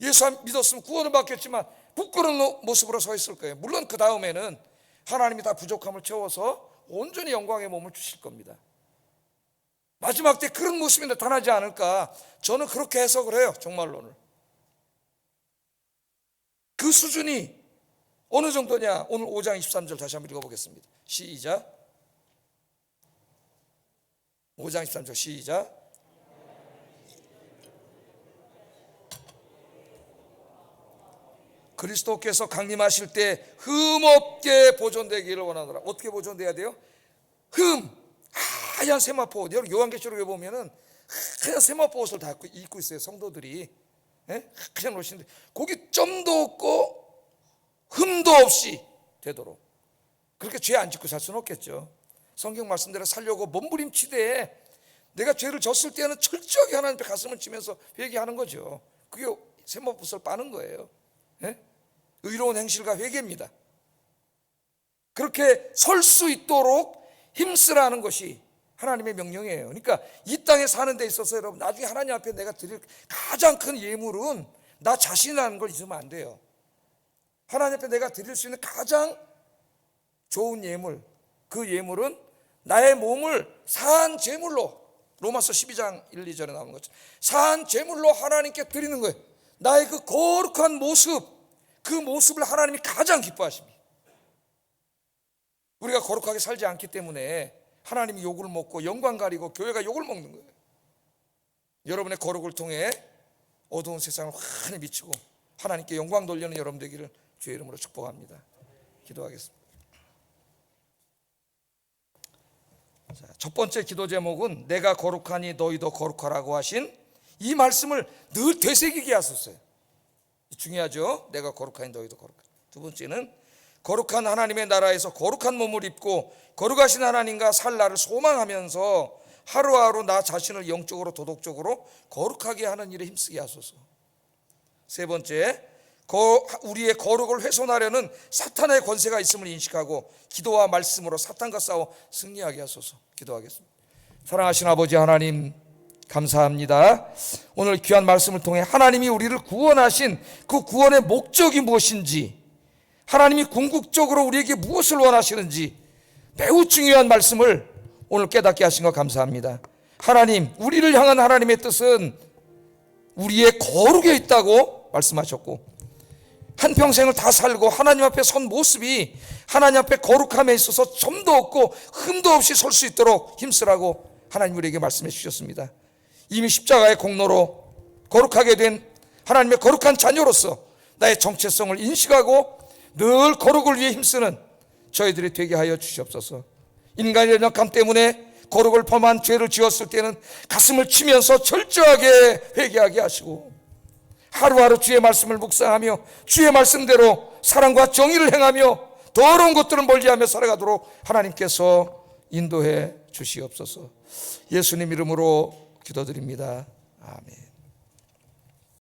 예수 믿었으면 구원을 받겠지만 부끄러운 모습으로 서 있을 거예요. 물론 그 다음에는 하나님이 다 부족함을 채워서 온전히 영광의 몸을 주실 겁니다. 마지막 때 그런 모습이 나타나지 않을까, 저는 그렇게 해석을 해요. 정말로는 그 수준이 어느 정도냐. 오늘 5장 23절 다시 한번 읽어보겠습니다. 시작. 5장 23절 시작. 그리스도께서 강림하실 때 흠없게 보존되기를 원하노라. 어떻게 보존돼야 돼요? 하얀 세마포. 요한계시록에 보면은 하얀 세마포 옷을 다 입고 있어요. 성도들이 하얀 옷인데 거기 점도 없고 흠도 없이 되도록. 그렇게 죄 안 짓고 살 수는 없겠죠. 성경 말씀대로 살려고 몸부림치되 내가 죄를 졌을 때는 철저하게 하나님 앞에 가슴을 치면서 회개하는 거죠. 그게 세마포스를 빠는 거예요. 예? 의로운 행실과 회개입니다. 그렇게 설 수 있도록 힘쓰라는 것이 하나님의 명령이에요. 그러니까 이 땅에 사는 데 있어서 여러분, 나중에 하나님 앞에 내가 드릴 가장 큰 예물은 나 자신이라는 걸 잊으면 안 돼요. 하나님 앞에 내가 드릴 수 있는 가장 좋은 예물, 그 예물은 나의 몸을 사한 제물로, 로마서 12장 1, 2절에 나오는 것처럼 사한 제물로 하나님께 드리는 거예요. 나의 그 거룩한 모습, 그 모습을 하나님이 가장 기뻐하십니다. 우리가 거룩하게 살지 않기 때문에 하나님이 욕을 먹고 영광 가리고 교회가 욕을 먹는 거예요. 여러분의 거룩을 통해 어두운 세상을 환히 비추고 하나님께 영광 돌리는 여러분 되기를 주의 이름으로 축복합니다. 기도하겠습니다. 자, 첫 번째 기도 제목은 내가 거룩하니 너희도 거룩하라고 하신 이 말씀을 늘 되새기게 하셨어요. 중요하죠. 내가 거룩하니 너희도 거룩하라. 두 번째는 거룩한 하나님의 나라에서 거룩한 몸을 입고 거룩하신 하나님과 살 날을 소망하면서 하루하루 나 자신을 영적으로 도덕적으로 거룩하게 하는 일에 힘쓰게 하소서. 세 번째, 우리의 거룩을 훼손하려는 사탄의 권세가 있음을 인식하고 기도와 말씀으로 사탄과 싸워 승리하게 하소서. 기도하겠습니다. 사랑하신 아버지 하나님, 감사합니다. 오늘 귀한 말씀을 통해 하나님이 우리를 구원하신 그 구원의 목적이 무엇인지, 하나님이 궁극적으로 우리에게 무엇을 원하시는지 매우 중요한 말씀을 오늘 깨닫게 하신 것 감사합니다. 하나님, 우리를 향한 하나님의 뜻은 우리의 거룩에 있다고 말씀하셨고, 한평생을 다 살고 하나님 앞에 선 모습이 하나님 앞에 거룩함에 있어서 점도 없고 흠도 없이 설 수 있도록 힘쓰라고 하나님 우리에게 말씀해 주셨습니다. 이미 십자가의 공로로 거룩하게 된 하나님의 거룩한 자녀로서 나의 정체성을 인식하고 늘 거룩을 위해 힘쓰는 저희들이 되게 하여 주시옵소서. 인간의 연약함 때문에 거룩을 범한 죄를 지었을 때는 가슴을 치면서 철저하게 회개하게 하시고, 하루하루 주의 말씀을 묵상하며 주의 말씀대로 사랑과 정의를 행하며 더러운 것들을 멀리하며 살아가도록 하나님께서 인도해 주시옵소서. 예수님 이름으로 기도드립니다. 아멘.